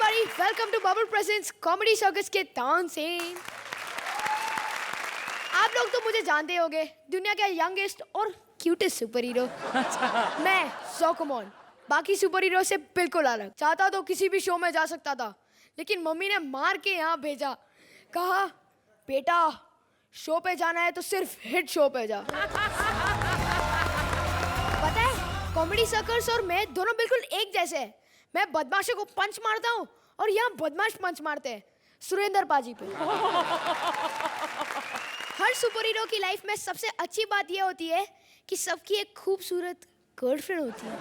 everybody, welcome to Bubble Presents Comedy Circus के तानसेन। आप लोग तो मुझे जानते होंगे, दुनिया का यंगेस्ट और क्यूटेस्ट सुपर हीरो। मैं ज़ोकोमोन, बाकी सुपर हीरो से बिल्कुल अलग। चाहता तो किसी भी शो में जा सकता था, लेकिन मम्मी ने मार के यहाँ भेजा। कहा बेटा शो पे जाना है तो सिर्फ हिट शो पे जा। पता है कॉमेडी सर्कस और मैं दोनों बिल्कुल एक जैसे हैं। मैं बदमाशों को पंच मारता हूँ और यहाँ बदमाश पंच मारते हैं सुरेंद्र पाजी पे। हर सुपर हीरो की लाइफ में सबसे अच्छी बात यह होती है कि सबकी एक खूबसूरत गर्लफ्रेंड होती है।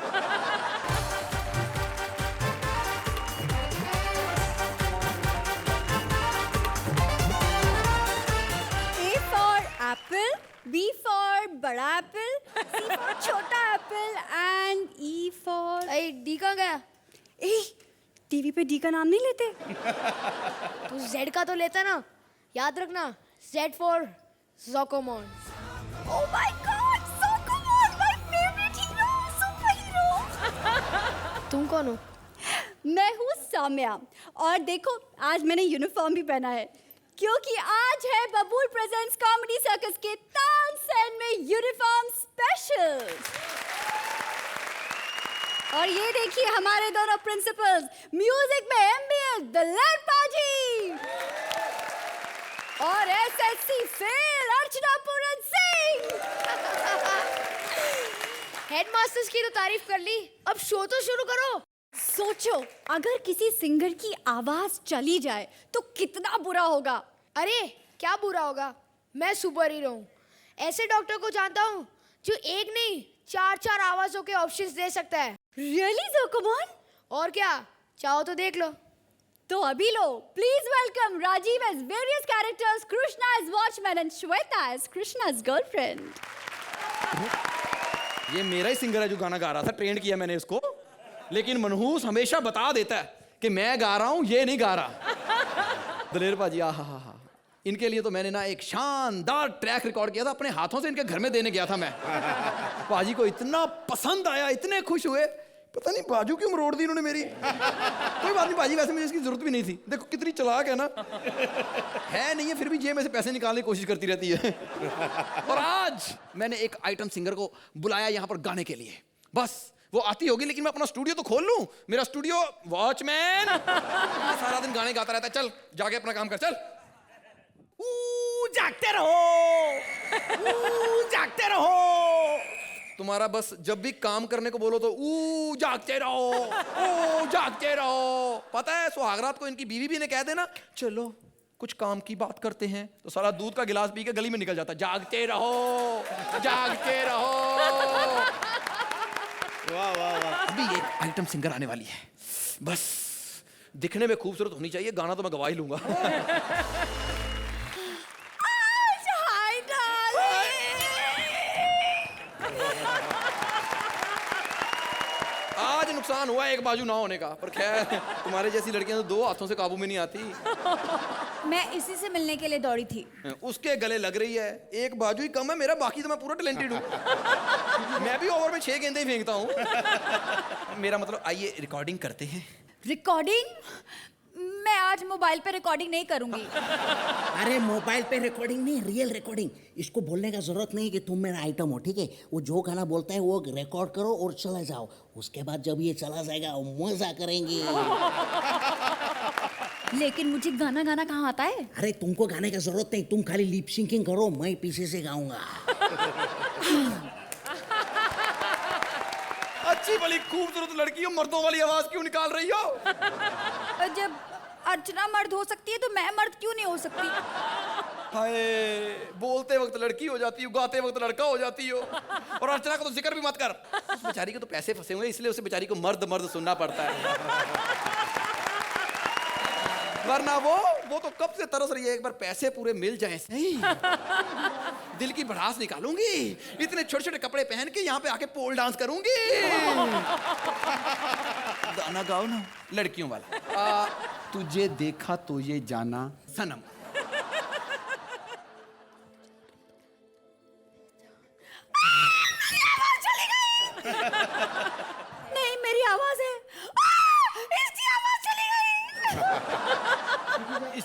A for apple, B for बड़ा एप्पल, C for छोटा एप्पल and E for अरे डी कहाँ गया? टीवी पे डी का नाम नहीं लेते? तू जेड का तो लेता ना, याद रखना Z for Zokkomon. Oh my God, Zokomon, my favorite hero, superhero. तुम कौन हो? मैं हूँ साम्या और देखो आज मैंने यूनिफॉर्म भी पहना है क्योंकि आज है बबूल प्रेजेंट्स कॉमेडी सर्कस के तानसेन में यूनिफॉर्म स्पेशल। और ये देखिए हमारे दोनों प्रिंसिपल्स, म्यूजिक में एमबीए दिलेर पाजी और SSC fail Archana Puran Singh. Headmasters की तो तारीफ कर ली, अब शो तो शुरू करो। सोचो अगर किसी सिंगर की आवाज चली जाए तो कितना बुरा होगा। अरे क्या बुरा होगा, मैं सुपर हीरो हूँ। ऐसे डॉक्टर को जानता हूँ जो एक नहीं चार आवाजों के ऑप्शंस दे सकता है। रियली ज़ोकोमोन? और क्या, चाहो तो देख लो। तो अभी लो, please welcome Rajeev as various characters, Krishna as watchman and Shweta as Krishna's girlfriend. ये मेरा ही सिंगर है जो गाना गा रहा था, ट्रेंड किया मैंने इसको, लेकिन मनहूस हमेशा बता देता है कि मैं गा रहा हूं, ये नहीं गा रहा। दलेर पाजी आहा, इनके लिए तो मैंने ना एक शानदार ट्रैक रिकॉर्ड किया था, अपने हाथों से इनके घर में देने गया था मैं। पाजी को इतना पसंद आया, इतने खुश हुए, पता नहीं बाजू क्यों मरोड़ दी इन्होंने मेरी। कोई बात नहीं पाजी, वैसे मुझे इसकी जरूरत भी नहीं थी। देखो कितनी चालाक है ना, है नहीं है फिर भी जेब में से पैसे निकालने की कोशिश करती रहती है। और आज मैंने एक आइटम सिंगर को बुलाया यहाँ पर गाने के लिए। बस वो आती होगी, लेकिन मैं अपना स्टूडियो तो खोल लूं। मेरा स्टूडियो वॉचमैन सारा दिन गाने गाता रहता है। चल जाके अपना काम कर, चल। जागते रहो, जागते रहो। तुम्हारा बस जब भी काम करने को बोलो तो जागते रहो, जागते रहो। पता है सुहागरात को इनकी बीवी भी ने कह देना चलो कुछ काम की बात करते हैं, तो सारा दूध का गिलास पी के गली में निकल जाता। जागते रहो, जागते रहो। वाह वाह वाह। अभी एक आइटम सिंगर आने वाली है, बस दिखने में खूबसूरत होनी चाहिए, गाना तो मैं गवा ही लूंगा। आज नुकसान हुआ एक बाजू ना होने का, पर खैर तुम्हारे जैसी लड़कियां तो दो हाथों से काबू में नहीं आती। मैं इसी से मिलने के लिए दौड़ी थी। उसके गले लग रही है, एक बाजू ही कम है मेरा, बाकी तो मैं पूरा टैलेंटेड हूँ। मैं भी ओवर में 6 गेंदे ही फेंकता हूँ। मेरा मतलब आइए रिकॉर्डिंग करते हैं। रिकॉर्डिंग? मैं आज मोबाइल पे रिकॉर्डिंग नहीं करूंगी। अरे मोबाइल पे रिकॉर्डिंग नहीं, रियल रिकॉर्डिंग। इसको बोलने का जरूरत नहीं कि तुम मेरा आइटम हो, ठीक है? वो जो गाना बोलता है वो रिकॉर्ड करो और चला जाओ। उसके बाद जब ये चला जाएगा मजा करेंगे। लेकिन मुझे गाना गाना कहाँ आता है? अरे तुमको गाने का जरूरत नहीं, तुम खाली लिप सिंकिंग करो, मैं पीछे से गाऊंगा। अच्छी भली खूबसूरत लड़की हो, मर्दों वाली आवाज क्यों निकाल रही हो? जब अर्चना मर्द हो सकती है तो मैं मर्द क्यों नहीं हो सकती? हाय, बोलते वक्त लड़की हो जाती हो, गाते वक्त लड़का हो जाती हो। और अर्चना का तो जिक्र भी मत कर, उस बेचारी को तो पैसे फंसे हुए, इसलिए उसे बेचारी को मर्द मर्द सुनना पड़ता है। वरना वो तो कब से तरस रही है, एक बार पैसे पूरे मिल जाए सही, दिल की भड़ास निकालूंगी, इतने छोटे छोटे कपड़े पहन के यहाँ पे आके पोल डांस करूंगी। गाना गाओ ना लड़कियों वाला। तुझे देखा तो ये जाना सनम। नहीं मेरी आवाज है, इसकी आवाज चली गई।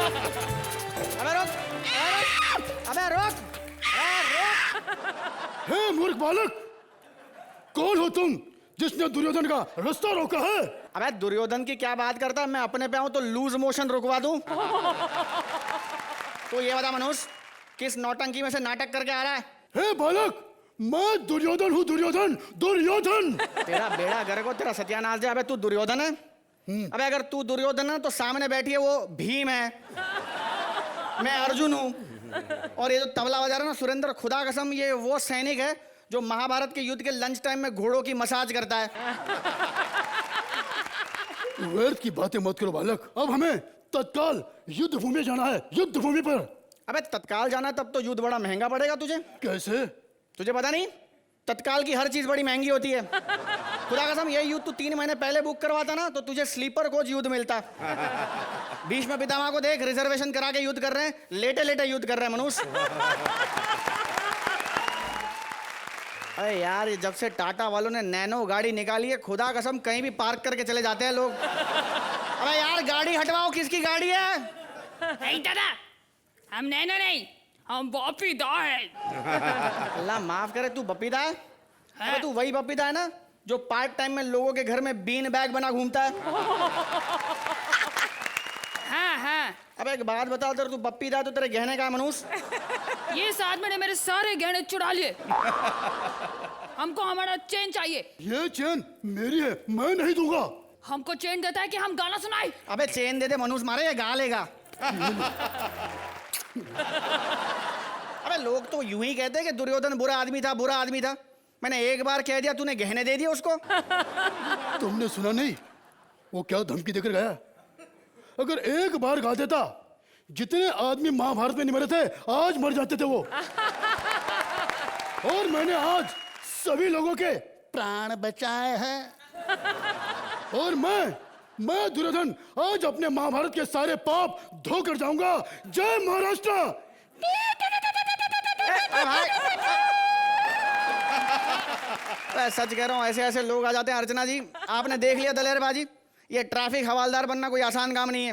अबे रोक, अबे रोक, हे मूर्ख बालक, कौन हो तुम जिसने दुर्योधन का रास्ता रोका है? अबे दुर्योधन की क्या बात करता है? मैं अपने पे आऊं तो लूज मोशन रुकवा दूं? तो ये बता मनुष्य, किस नौटंकी में से नाटक करके आ रहा है? हे बालक, मैं दुर्योधन हूँ, दुर्योधन, दुर्योधन। तेरा बेड़ा घर को तेरा सत्यानाश है। अबे तू दुर्योधन है? अबे अगर तू दुर्योधन है तो सामने बैठी है वो भीम है, मैं अर्जुन हूँ, और ये जो तबला बजा रहा है ना सुरेंद्र, खुदा कसम ये वो सैनिक है जो महाभारत के युद्ध के लंच टाइम में घोड़ों की मसाज करता है। व्यर्थ की बातें मत करो बालक, अब हमें तत्काल युद्ध भूमि जाना है, युद्ध भूमि पर। अबे तत्काल जाना तब तो युद्ध बड़ा महंगा पड़ेगा तुझे। कैसे? तुझे पता नहीं, तत्काल की हर चीज बड़ी महंगी होती है। खुदा कसम ये युद्ध तू 3 महीने पहले बुक करवाता ना तो तुझे स्लीपर कोच युद्ध मिलता। भीष्म पितामह को देख, रिजर्वेशन करा के युद्ध कर रहे हैं, लेटे लेटे युद्ध कर रहे हैं मनुष्य। अरे यार ये जब से टाटा वालों ने नैनो गाड़ी निकाली है, खुदा कसम कहीं भी पार्क करके चले जाते हैं लोग। अरे यार गाड़ी हटवाओ, किसकी गाड़ी है? नहीं दादा, हम नैनो नहीं, हम बॉपीदा है। अल्लाह माफ करे, तू बपीदा है? अरे तू वही बपीदा है ना जो पार्ट टाइम में लोगों के घर में बीन बैग बना घूमता है? हाँ हाँ, अबे एक बात बता, अगर तू बपीदा है तो तेरे गहने का है मनुष्य? ये साथ में मेरे सारे गहने चुरा लिए। हमको हमारा चेन चाहिए। ये चेन मेरी है, मैं नहीं दूंगा। हमको चेन देता है कि हम गाना सुनाए। अबे चेन दे दे मनुष्य, मारे या गा लेगा? अबे लोग तो यूं ही कहते हैं कि दुर्योधन बुरा आदमी था, बुरा आदमी था। मैंने एक बार कह दिया, तूने गहने दे दिए उसको। तुमने सुना नहीं वो क्या धमकी देकर गया? अगर एक बार गा देता, जितने आदमी महाभारत में नहीं मरे थे आज मर जाते थे वो। और मैंने आज सभी लोगों के प्राण बचाए हैं। और मैं दुर्योधन आज अपने महाभारत के सारे पाप धोकर जाऊंगा। जय महाराष्ट्र। सच कह रहा हूँ, ऐसे ऐसे लोग आ जाते हैं। अर्चना जी आपने देख लिया दलेरबाजी, ये ट्रैफिक हवालदार बनना कोई आसान काम नहीं है।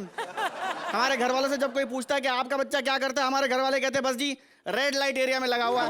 हमारे घर वालों से जब कोई पूछता है कि आपका बच्चा क्या करता है, हमारे घर वाले कहते हैं बस जी रेड लाइट एरिया में लगा हुआ है।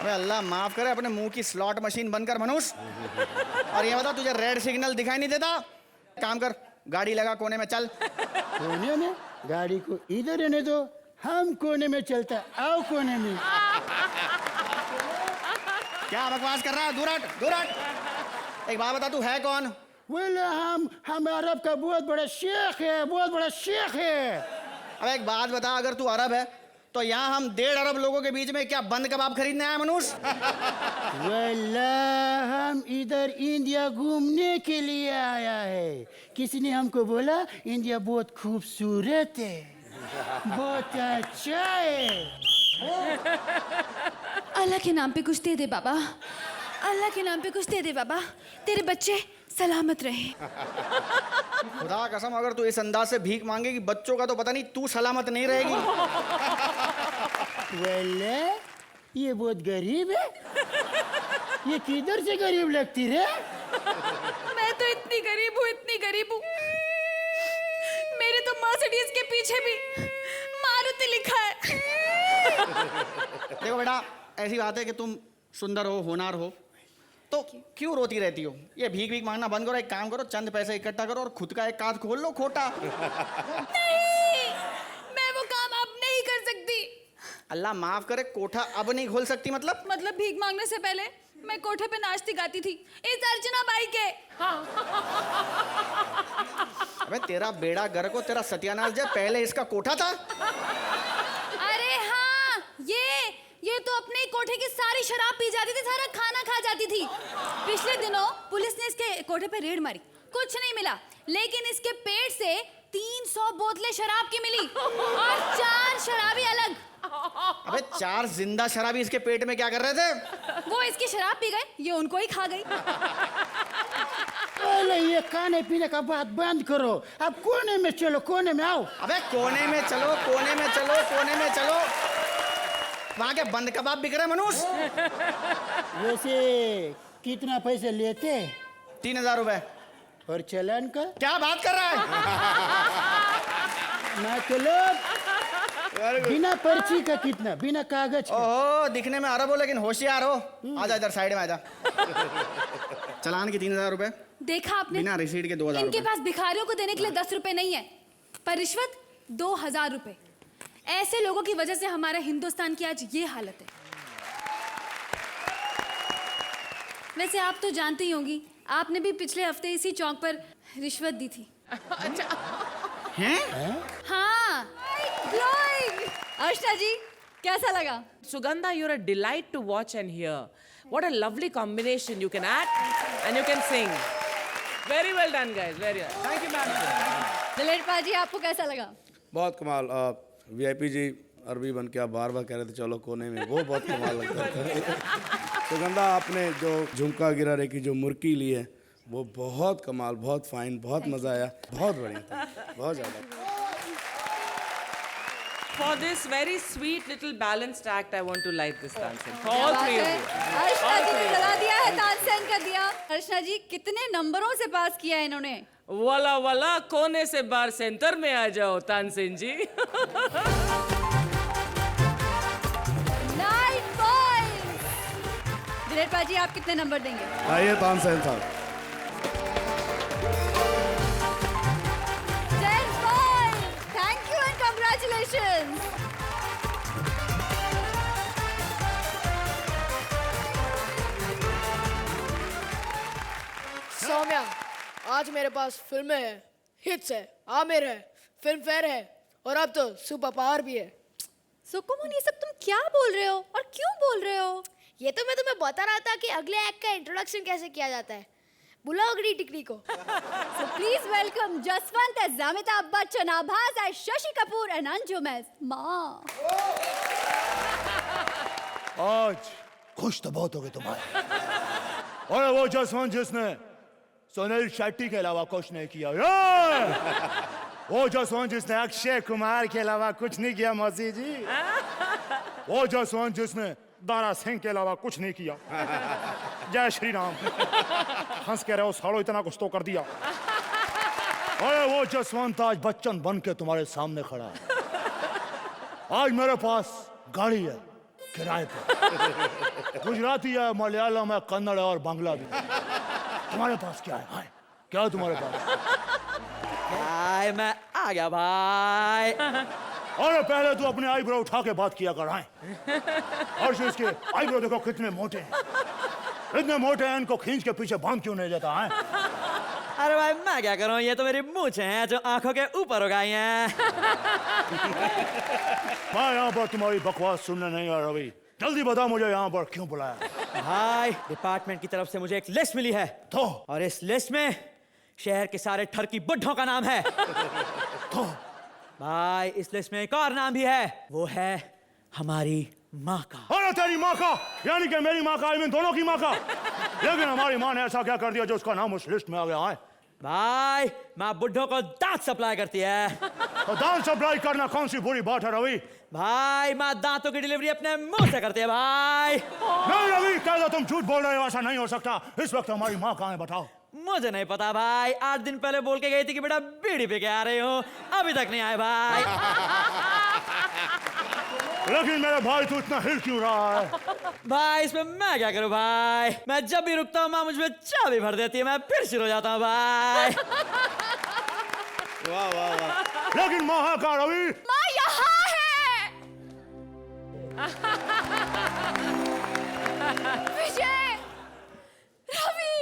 अबे अल्लाह माफ करे, अपने मुंह की स्लॉट मशीन बनकर मनुष्य। और ये बता, तुझे रेड सिग्नल दिखाई नहीं देता? काम कर, गाड़ी लगा कोने में, चल। कोने में? गाड़ी को इधर रहने दो, हम कोने में चलता। आओ कोने में। क्या बकवास कर रहा है? दूर हट, दूर हट। एक बात बता, तू है कौन? बोला हम अरब का बहुत बड़ा शेख है, बहुत बड़ा शेख है। अब एक बात बता, अगर तू अरब है तो यहाँ हम 1.5 अरब लोगों के बीच में क्या बंद कबाब खरीदने आया मनुष्य? वल्लाह हम इधर इंडिया घूमने के लिए आया है। किसी ने हमको बोला इंडिया बहुत खूबसूरत है, बहुत अच्छा है। अल्लाह के नाम पे कुछ दे दे बाबा, अल्लाह के नाम पे कुछ दे दे बाबा, तेरे बच्चे सलामत रहे। खुदा कसम अगर तू इस अंदाज से भीख मांगेगी बच्चों का तो पता नहीं तू सलामत नहीं रहेगी। वल्लाह ये बहुत गरीब है, ये किधर से गरीब लगती रे? मैं तो इतनी गरीब हूँ, इतनी गरीब हूँ, मेरे तो मर्सिडीज के पीछे भी मारुति लिखा है। देखो बेटा, ऐसी बात है कि तुम सुंदर हो, होनहार हो, तो क्यों रोती रहती हो? ये भीख भीख मांगना बंद करो, एक काम करो, चंद पैसे इकट्ठा करो और खुद का एक काज खोल लो खोटा। नहीं, मैं वो काम अब नहीं कर सकती। अल्लाह माफ करे, कोठा अब नहीं खोल सकती मतलब? मतलब भीख मांगने से पहले मैं कोठे पे नाचती गाती थी इस अर्चना बाई के। अबे तेरा बेड़ा घर को तेरा सत्यानाश जाए, पहले इसका कोठा था। अरे हाँ, ये तो अपने ही कोठे की सारी शराब पी जाती थी, सारा खाना खा जाती थी। पिछले दिनों पुलिस ने इसके कोठे पे रेड मारी, कुछ नहीं मिला, लेकिन इसके पेट से 300 बोतलें शराब की मिली और 4 शराबी अलग। अबे 4 जिंदा शराबी इसके पेट में क्या कर रहे थे? वो इसकी शराब पी गए, ये उनको ही खा गई। पहले ये खाने पीने का बात बंद करो, अब कोने में चलो, कोने में आओ। अबे कोने में चलो, कोने में चलो, कोने में चलो। वहाँ के बंद कबाब बिक रहे मनुष्य। वैसे कितना पैसे लेते? 3000 रुपए। और चलन का? क्या बात कर रहा है? मतलब बिना पर्ची का कितना, बिना कागज का? ओहो, दिखने में अरब हो लेकिन होशियार हो। आजा इधर साइड में आजा। चलान की 3000 रुपए, देखा आपने, बिना रिसीट के 2000 इनके रुपए। पास भिखारियों को देने के लिए 10 रुपए नहीं है, पर रिश्वत 2000 रुपए। ऐसे लोगों की वजह से हमारा हिंदुस्तान की आज ये हालत है। वैसे आप तो जानती ही होंगी, आपने भी पिछले हफ्ते इसी चौक पर रिश्वत दी थी। हैं? हाँ। अर्चना जी, कैसा लगा? Sugandha, you're a delight to watch and hear. What a lovely combination. You can act and you can sing. Very well done, guys. Very well. Thank you, ma'am. दिलेर पाजी, आपको कैसा लगा? बहुत कमाल। वीआईपी जी अरबी बन के आप बार बार कह रहे थे चलो कोने में, वो बहुत कमाल लगता था। सुगंधा, आपने जो झुमका गिरा रे की जो मुर्की ली है वो बहुत कमाल, बहुत फाइन, बहुत मजा आया, बहुत बढ़िया था, बहुत ज़्यादा। For this very sweet little balanced act, I want to light this Tansen. For all three of you. अर्चना जी ने जला दिया है, तानसेन कर दिया। अर्चना जी, कितने नंबरों से पास किया है इन्होंने? वाला वाला कोने से बार सेंटर में आ जाओ तानसेन जी। 9 पॉइंट्स। दिलेर पाजी, आप कितने नंबर देंगे? आइए तानसेन साहब। 10 points. Thank you and congratulations. Saumya, आज मेरे पास फिल्में हैं, हिट्स है, आमिर है, फिल्म फेयर है और अब तो सुपर पावर भी है। सुकुमन, ये सब तुम क्या बोल रहे हो और क्यों बोल रहे हो? ये तो मैं तुम्हें बता रहा था कि अगले एक्ट का इंट्रोडक्शन कैसे किया जाता है। बुलाओ अगली टिकरी को। So please welcome Jaswant as Amitabh Bachchan, Abhas as Shashi Kapoor and Anjum as माँ। आज खुश तो बहुत हो गए तुम्हारे। और वो जसवंत जिसने सुनील शेट्टी के अलावा कुछ नहीं किया, वो जसवंत जिसने अक्षय कुमार के अलावा कुछ नहीं किया मौसी जी, वो जसवंत जिसने दारा सिंह के अलावा कुछ नहीं किया। जय श्री राम। हंस के रहे हो सालो, इतना कुछ तो कर दिया। अरे वो जसवंत आज बच्चन बन के तुम्हारे सामने खड़ा है। आज मेरे पास गाड़ी है किराए पर, गुजराती है, मलयालम है, कन्नड़ है और बांग्ला भी। तुम्हारे पास क्या है? हाय, क्या है तुम्हारे पास? भाई मैं आ गया भाई। अरे पहले तू अपने आईब्रो उठा के बात किया कर। और इसके आईब्रो देखो कितने मोटे हैं, इतने मोटे हैं, इनको खींच के पीछे बांध क्यों नहीं देता है? अरे भाई मैं क्या करूं, ये तो मेरी मूंछें हैं जो आंखों के ऊपर उगाई हैं। मैं यहाँ पर तुम्हारी बकवास सुनने नहीं आ रही, जल्दी बता मुझे यहाँ पर क्यों बुलाया? भाई डिपार्टमेंट की तरफ से मुझे एक लिस्ट मिली है, तो और इस लिस्ट में शहर के सारे ठरकी बुड्ढों का नाम है। तो भाई इस लिस्ट में एक और नाम भी है, वो है हमारी माँ का। अरे तेरी माँ का, यानी कि मेरी माँ का, आई मीन दोनों की माँ का। लेकिन हमारी माँ ने ऐसा क्या कर दिया जो उसका नाम उस लिस्ट में आ गया है? भाई माँ बुड्ढों को दांत सप्लाई करती है। तो दांत सप्लाई करना कौन सी बुरी बात है रवि? भाई माँ दांतों की डिलीवरी अपने मुंह से करती है भाई। नहीं रवि, क्या तुम झूठ बोल रहे हो? ऐसा नहीं हो सकता। इस वक्त हमारी माँ कहाँ है बताओ? मुझे नहीं पता भाई, 8 दिन पहले बोल के गई थी कि बेटा बीड़ी पे के आ रही हूँ, अभी तक नहीं आए भाई। लेकिन मेरे भाई तू इतना हिल क्यों रहा है? भाई इसमें मैं क्या करूँ भाई, मैं जब भी रुकता हूँ माँ मुझ में चाबी भर देती है, मैं फिर शुरू हो जाता हूँ भाई। वाह वाह वाह। लेकिन माँ है कहाँ रवि? माँ यहाँ है। विजय, रवि,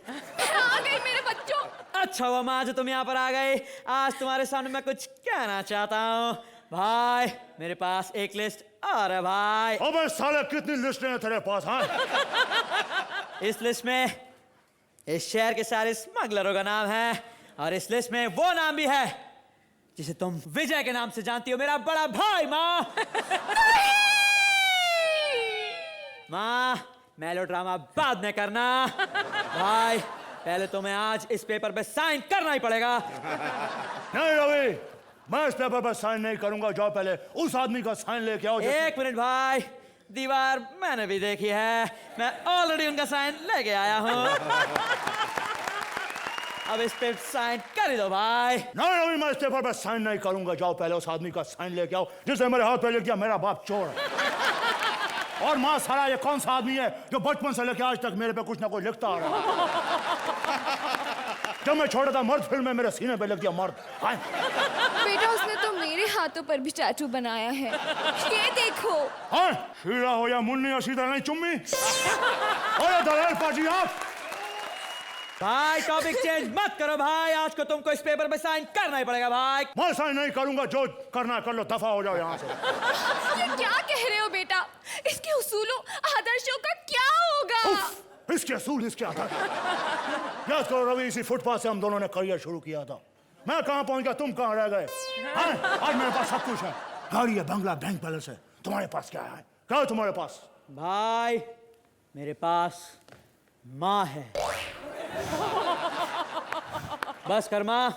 मैं आ गई मेरे बच्चों। अच्छा हुआ माँ जो तुम यहाँ पर आ गए। आज तुम्हारे सामने मैं कुछ कहना चाहता हूँ भाई। मेरे पास एक लिस्ट और है भाई। अबे साले कितनी लिस्टें हैं तेरे पास? हाँ, इस लिस्ट में इस शहर के सारे स्मगलरों का नाम है, और इस लिस्ट में वो नाम भी है जिसे तुम विजय के नाम से जानती हो, मेरा बड़ा भाई। माँ माँ मेलोड्रामा बाद में करना भाई, पहले तुम्हें आज इस पेपर पे साइन करना ही पड़ेगा। नहीं रवि, मैं इस पेपर पर साइन नहीं करूंगा। जाओ पहले उस आदमी का साइन लेके आओ। एक मिनट भाई, दीवार मैंने भी देखी है, मैं ऑलरेडी उनका साइन लेके आया हूँ। अब इस पे साइन कर ही दो भाई। नहीं रवि, मैं इस पेपर पर साइन नहीं करूंगा। जाओ पहले उस आदमी का साइन लेके आओ जिसने मेरे हाथ पे लिख दिया मेरा बाप चोर है। और माँ साला, ये कौन सा आदमी है जो बचपन से लेके आज तक मेरे पे कुछ ना कुछ लिखता आ रहा है। जब मैं छोटा था मर्द फिल्म में मेरे सीने पे लिख दिया मर्द। हाँ? बेटा उसने तो मेरे हाथों पर भी टैटू बनाया है, ये देखो। हाँ? शीला हो या मुन्नी, सीधा नहीं चुम्मी। और दलाल पाजी आप। भाई टॉपिक चेंज मत करो भाई, आज को तुमको इस पेपर पे साइन करना ही पड़ेगा भाई। मैं साइन नहीं करूंगा, जो करना कर लो, दफा हो जाओ यहाँ से। ये क्या कह रहे हो बेटा? इसके उसूलों आदर्शों का क्या होगा? इसके असूल, इसके आदर्श। याद करो रवि, इसी फुटपाथ से हम दोनों ने करियर शुरू किया था। मैं कहाँ पहुंच गया, तुम कहाँ रह गए? आज मेरे पास सब कुछ है, गाड़ी है, बंगला, बैंक बैलेंस है। तुम्हारे पास क्या है? क्या है तुम्हारे पास? भाई मेरे पास माँ है। बस कर माँ,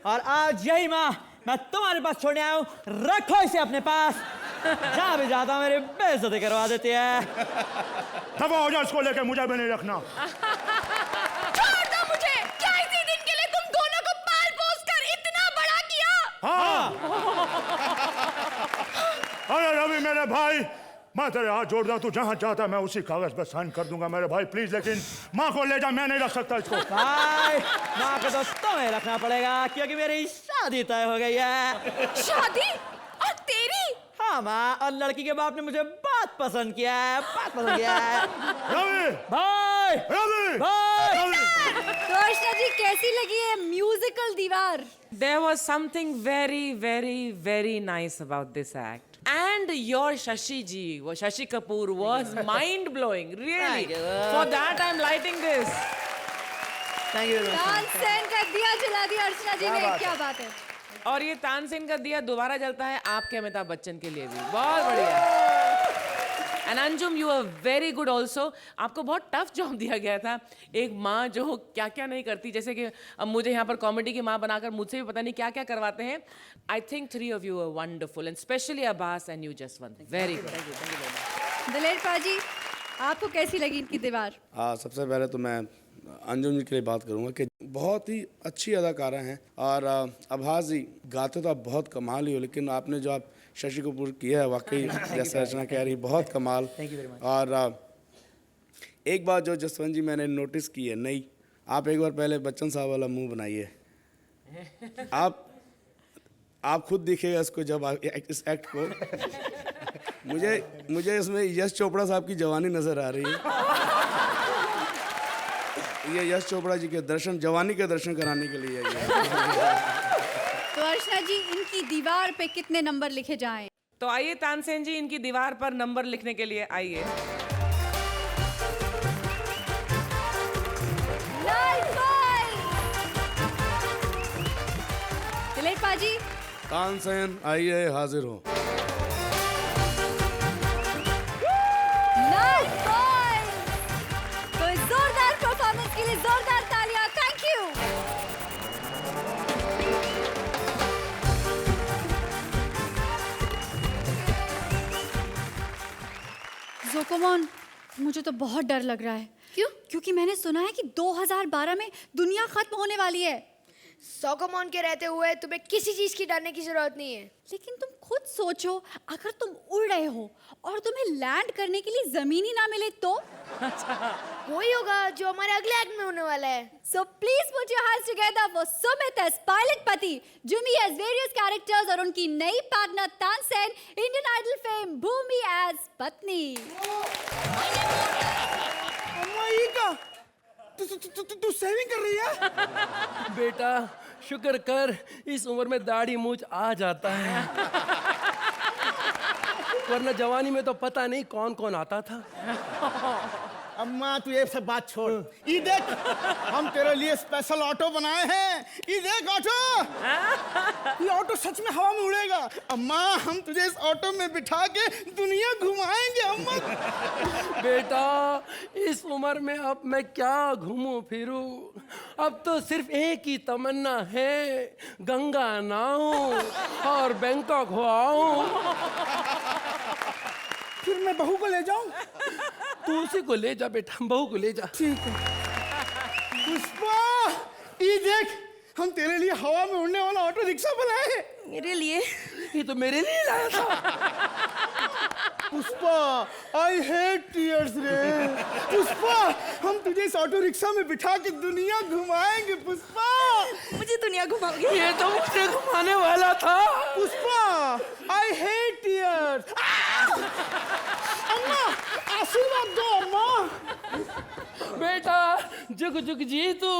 और आज यही माँ मैं तुम्हारे पास छोड़ने आया हूँ। रखो इसे अपने पास, जहाँ भी जाता मेरी बेइज्जती करवा देती है। दफा हो जाओ, इसको लेके मुझे भी नहीं रखना। छोड़ दो मुझे। क्या इसी दिन के लिए तुम दोनों को पाल पोस कर इतना बड़ा किया? हाँ। अरे रवि मेरे भाई, मैं तेरे हाथ जोड़ रहा, तू जहाँ चाहता मैं उसी कागज पे साइन कर दूंगा मेरे भाई, प्लीज। लेकिन माँ को ले जा, मैं नहीं रख सकता इसको। भाई माँ को तो तुम्हें रखना पड़ेगा, क्योंकि मेरी शादी तय हो गई है। शादी? और तेरी? हाँ माँ, और लड़की के बाप ने मुझे बहुत पसंद किया है, बहुत पसंद किया है। रवि! भाई! रवि! भाई! तो अर्चना जी कैसी लगी है म्यूजिकल दीवार? There was something very, very, very nice about this act. And your Shashi ji, Shashi Kapoor was mind blowing, really. Thank you. For that, I'm lighting this. Thank you very much. Tansen का दिया जला दिया अर्चना जी ने, क्या बात है। और ये तानसेन का दिया दोबारा जलता है आपके अमिताभ बच्चन के लिए भी। बहुत बढ़िया। And Anjum, you are very good also. आपको बहुत टफ जॉब दिया गया था, एक माँ जो क्या क्या नहीं करती, जैसे कि अब मुझे यहाँ पर कॉमेडी की माँ बनाकर मुझसे भी पता नहीं क्या क्या करवाते हैं। I think 3 of you are wonderful, and especially Abbas and you Jaswant. Very good. दलेर पाजी, आपको कैसी लगी इनकी दीवार? सबसे पहले तो मैं अंजुम जी के लिए बात करूंगा कि बहुत ही अच्छी अदाकारा हैं। और अब्बास जी, गाते तो आप बहुत कमाल ही हो, लेकिन आपने जो आप शशि कपूर किया है वाकई जैसे अर्चना कह रही, बहुत कमाल। और एक बात जो जसवंत जी मैंने नोटिस की है नई, आप एक बार पहले बच्चन साहब वाला मुंह बनाइए। आप खुद देखिएगा इसको जब आप इस एक्ट को। मुझे इसमें यश चोपड़ा साहब की जवानी नजर आ रही है। ये यश चोपड़ा जी के दर्शन, जवानी के दर्शन कराने के लिए है। तो अर्चना जी, इनकी दीवार पे कितने नंबर लिखे जाएं? तो आइए तानसेन जी, इनकी दीवार पर नंबर लिखने के लिए आइए। दलेर पाजी, तानसेन आइए, हाजिर हो। तो जोरदार परफॉर्मेंस के लिए जोरदार तालियां। Thank you. जोकोमोन, मुझे तो बहुत डर लग रहा है। क्यों? क्योंकि मैंने सुना है कि 2012 में दुनिया खत्म होने वाली है। सोकोमोन के रहते हुए तुम्हें किसी चीज की डरने की जरूरत नहीं है। लेकिन तुम खुद सोचो, अगर तुम उड़ रहे हो और तुम्हें लैंड करने के लिए जमीन ही ना मिले तो? वही होगा जो हमारे अगले एक्ट में होने वाला है। So please put your hands together for Sumit as pilot पति, Jimmy as various characters और उनकी नई partner Tansen, Indian Idol fame भूमि as पत्नी। तू सेविंग कर रही है? बेटा शुक्र कर, इस उम्र में दाढ़ी मूछ आ जाता है, वरना जवानी में तो पता नहीं कौन कौन आता था। अम्मा तू ये सब बात छोड़, ये देख हम तेरे लिए स्पेशल ऑटो बनाए हैं, ये देख ऑटो, ये ऑटो सच में हवा में उड़ेगा। अम्मा हम तुझे इस ऑटो में बिठा के दुनिया घुमाएंगे अम्मा। बेटा इस उम्र में अब मैं क्या घूमूं फिरूं, अब तो सिर्फ एक ही तमन्ना है, गंगा नहाऊं और बैंकॉक हो आऊं। फिर मैं बहू को ले जाऊं? तू उसी को ले जा बेटा, बहू को ले जा। ठीक है। पुष्पा ये देख हम तेरे लिए हवा में उड़ने वाला ऑटो रिक्शा बनाए हैं। मेरे लिए? ये तो मेरे लिए लाया था। पुष्पा आई हेट टीयर्स रे। पुष्पा हम तुझे इस ऑटो रिक्शा में बिठा के दुनिया घुमाएंगे पुष्पा। मुझे दुनिया घुमाओगे? ये तो मुझे घुमाने वाला था। Pushpa I hate tears. अम्मा आशीर्वाद दो अम्मा। बेटा जुग जुग जी तू।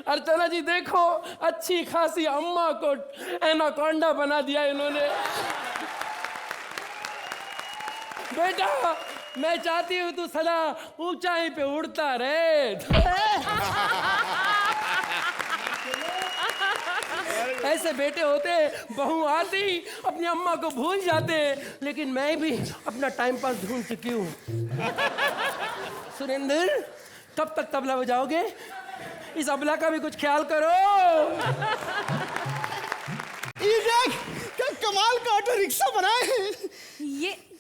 अर्चना जी देखो अच्छी खासी अम्मा को एनाकोंडा बना दिया इन्होंने। बेटा मैं चाहती हूँ तू सदा ऊंचाई पे उड़ता रहे। ऐसे बेटे होते बहू आती अपनी अम्मा को भूल जाते, लेकिन मैं भी अपना टाइम पास ढूंढ चुकी हूँ। सुरेंद्र कब तक तबला बजाओगे? इस अबला का भी कुछ ख्याल करो। ये देख क्या कमाल का ऑटो रिक्शा बनाए हैं।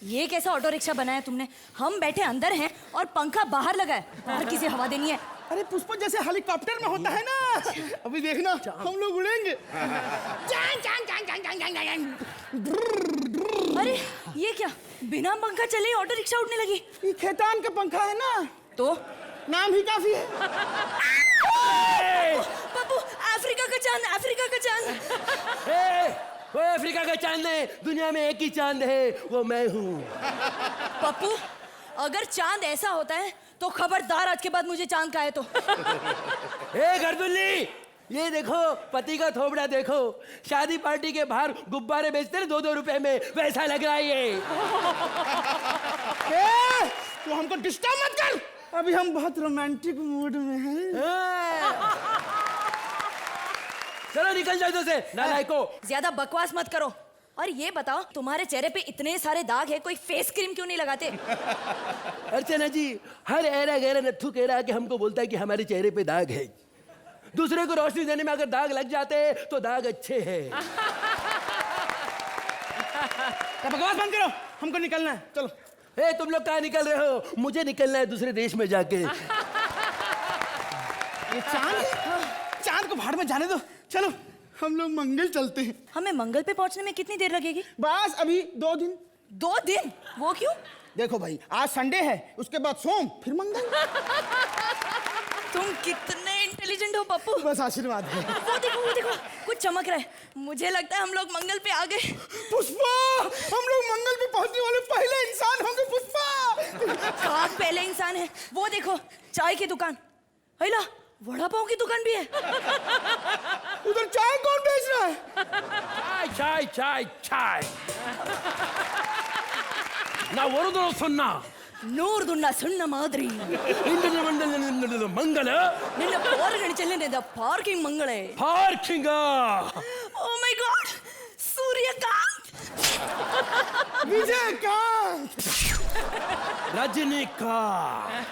ये कैसा ऑटो रिक्शा बनाया तुमने? हम बैठे अंदर हैं और पंखा बाहर लगा है, बाहर किसी हवा देनी है। अरे पुष्पा जैसे हेलीकॉप्टर में होता है ना, अभी देखना हम लोग उड़ेंगे। अरे ये क्या, बिना पंखा चले ही ऑटो रिक्शा उड़ने लगी? ये खेतान का पंखा है ना, तो नाम ही काफी है। बाबू अफ्रीका का चांद, अफ्रीका का चांद। वो अफ्रीका का चांद है, दुनिया में एक ही चांद है, वो मैं हूँ। पप्पू अगर चांद ऐसा होता है तो खबरदार आज के बाद मुझे चांद का है तो। गर्दुल्ली ये देखो पति का थोबड़ा देखो, शादी पार्टी के बाहर गुब्बारे बेचते हैं 2-2 रुपए में, वैसा लग रहा है ये। तू हमको डिस्टर्ब मत कर, अभी हम बहुत रोमांटिक मूड में हैं। चलो निकल जाओ इधर से नालायको। ज्यादा बकवास मत करो। और ये बताओ तुम्हारे चेहरे पे इतने सारे दाग है, कोई फेस क्रीम क्यों नहीं लगाते? अर्चना जी हर ऐरा गैरा नत्थु कह रहा है कि हमको बोलता है कि हमारे चेहरे पे दाग है। दूसरे को रोशनी देने में अगर दाग लग जाते तो दाग अच्छे हैं। बकवास बंद करो, हमको निकलना है, चलो। तुम लोग कहाँ निकल रहे हो? मुझे निकलना है दूसरे देश में जाके। ये चांद को भाड़ में जाने दो, चलो हम लोग मंगल चलते हैं। हमें मंगल पे पहुंचने में कितनी देर लगेगी? बस अभी 2 दिन। 2 दिन? वो क्यों? देखो भाई आज संडे है, उसके बाद सोम, फिर मंगल। तुम कितने इंटेलिजेंट हो पप्पू। बस आशीर्वाद है। वो देखो कुछ चमक रहा है, मुझे लगता है हम लोग मंगल पे आ गए। पुष्पा हम लोग मंगल पे पहुंचने वाले पहले इंसान होंगे पुष्पा। कहाँ पहले इंसान है? वो देखो चाय की दुकान, हैला वड़ा पाव की दुकान भी है। उधर चाय कौन बेच रहा है? चाय चाय चाय ना वो सुनना నూరుదున్న సున్న మాదిరి మంగళ నిన్న పోరగని చెల్లిన పార్కింగ్ మంగళే parking oh my God Suryakant Vijaykant Rajinikant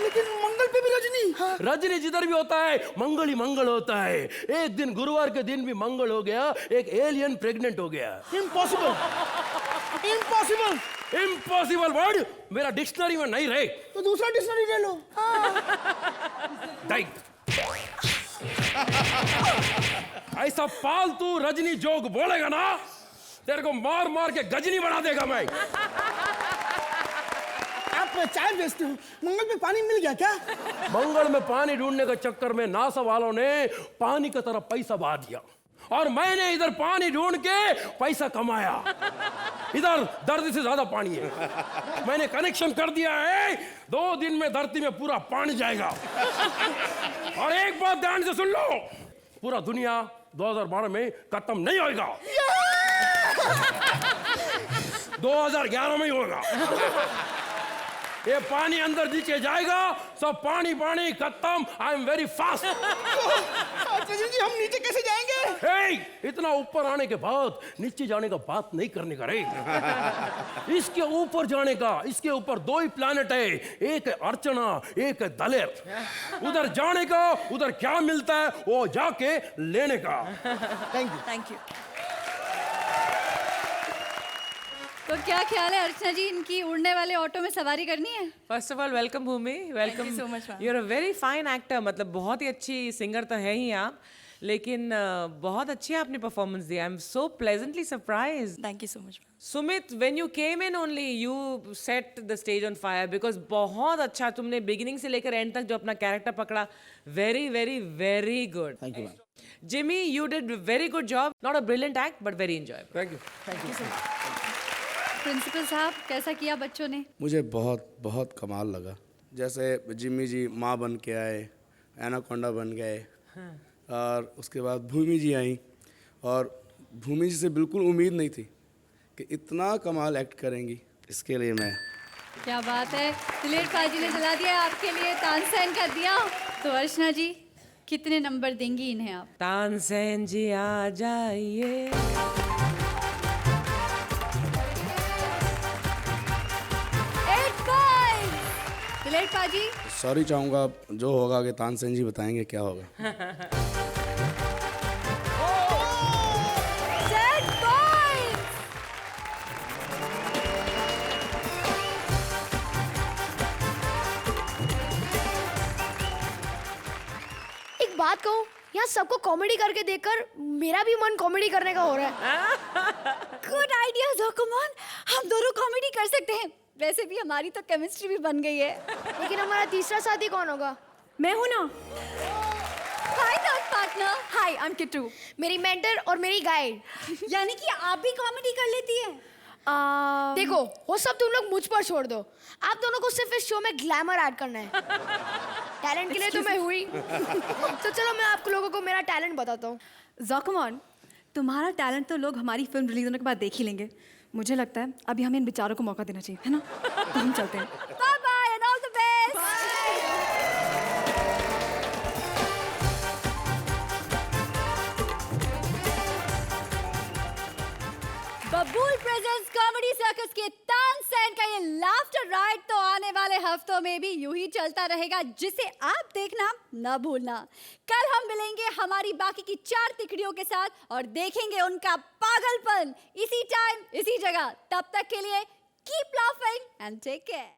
लेकिन मंगल पे भी रजनी। रजनी जिधर भी होता है मंगल ही मंगल होता है। एक दिन गुरुवार के दिन भी मंगल हो गया, एक एलियन प्रेग्नेंट हो गया। इम्पॉसिबल इम्पॉसिबल इम्पॉसिबल वर्ड मेरा डिक्शनरी में नहीं रहे तो दूसरा डिक्शनरी ले लो। ऐसा फालतू रजनी जोग बोलेगा ना तेरे को मार मार के गजनी बना देगा मैं। आप चाय बेचते हो, मंगल पे पानी मिल गया क्या? मंगल में पानी ढूंढने के चक्कर में नासा वालों ने पानी की तरफ पैसा बहा दिया और मैंने इधर पानी ढूंढ के पैसा कमाया। इधर धरती से ज्यादा पानी है, मैंने कनेक्शन कर दिया है, 2 दिन में धरती में पूरा पानी जाएगा। और एक बात ध्यान से सुन लो, पूरा दुनिया 2012 में खत्म नहीं होगा, 2011 में ही होगा। ये पानी अंदर नीचे जाएगा, सब पानी पानी खत्म। I am very fast. जी हम नीचे कैसे जाएंगे? इतना ऊपर आने के बाद नीचे जाने का बात नहीं करने का रे। इसके ऊपर जाने का, इसके ऊपर 2 ही प्लैनेट है, एक है अर्चना, एक है दलेर। उधर जाने का, उधर क्या मिलता है वो जाके लेने का। Thank you. तो क्या ख्याल है अर्चना जी, इनकी उड़ने वाले ऑटो में सवारी करनी है? First of all welcome Bhumi, welcome so much, ma'am. You are a very fine actor. मतलब बहुत ही अच्छी सिंगर तो है ही आप, लेकिन बहुत अच्छी आपने परफॉर्मेंस दिया। I am so pleasantly surprised. Thank you so much. Sumit, when you came in only you set the stage on fire, because बहुत अच्छा तुमने बिगिनिंग से लेकर एंड तक जो अपना कैरेक्टर पकड़ा, very very very good. Thank you ma'am. Jimmy, you did very good job, not a brilliant act but very enjoyable. Thank you. Principal साहब, कैसा किया बच्चों ने? मुझे बहुत बहुत कमाल लगा। जैसे जिम्मी जी माँ बन के आए, एनाकोंडा बन गए, और उसके बाद भूमि जी आई, और भूमि जी से बिल्कुल उम्मीद नहीं थी कि इतना कमाल एक्ट करेंगी। इसके लिए मैं क्या बात है, दिलेर पाजी ने जला दिया आपके लिए, तानसेन कर दिया। तो अर्चना जी, कितने नंबर देंगी इन्हें आप? तानसेन जी आ जाइए। 8 points। दिलेर पाजी, सॉरी चाहूँगा, जो होगा आगे तानसेन जी बताएंगे क्या होगा। 10 points। एक बात कहूँ, यहाँ सबको कॉमेडी करके देखकर मेरा भी मन कॉमेडी करने का हो रहा है। गुड आइडिया जोकुमोन, हम दोनों कॉमेडी कर सकते हैं। वैसे भी हमारी तो केमिस्ट्री भी बन गई है। लेकिन हमारा तीसरा साथी कौन होगा? मैं हूं ना। Hi third partner. Hi, I am Kittu. मेरी मेंटर और मेरी गाइड। यानी कि आप भी कॉमेडी कर लेती है? देखो, वो सब तुम लोग मुझ पर छोड़ दो। आप दोनों को सिर्फ इस शो में ग्लैमर ऐड करना है। टैलेंट के लिए तो मैं हुई। तो चलो मैं आप लोगों को मेरा टैलेंट बताता हूँ। जोकुमोन, तुम्हारा टैलेंट तो लोग हमारी फिल्म रिलीज होने के बाद देख ही लेंगे। मुझे लगता है अभी हमें इन बेचारों को मौका देना चाहिए, है ना? तो हम चलते हैं। Bye bye and all the best. Babool presents comedy circus के तानसेन का ये लाफ्टर राइड तो आने वाले हफ्तों में भी यूं ही चलता रहेगा, जिसे आप देखना न भूलना। कल हम मिलेंगे हमारी बाकी की 4 तिकड़ियों के साथ और देखेंगे उनका पागलपन, इसी टाइम इसी जगह। तब तक के लिए keep laughing and take care.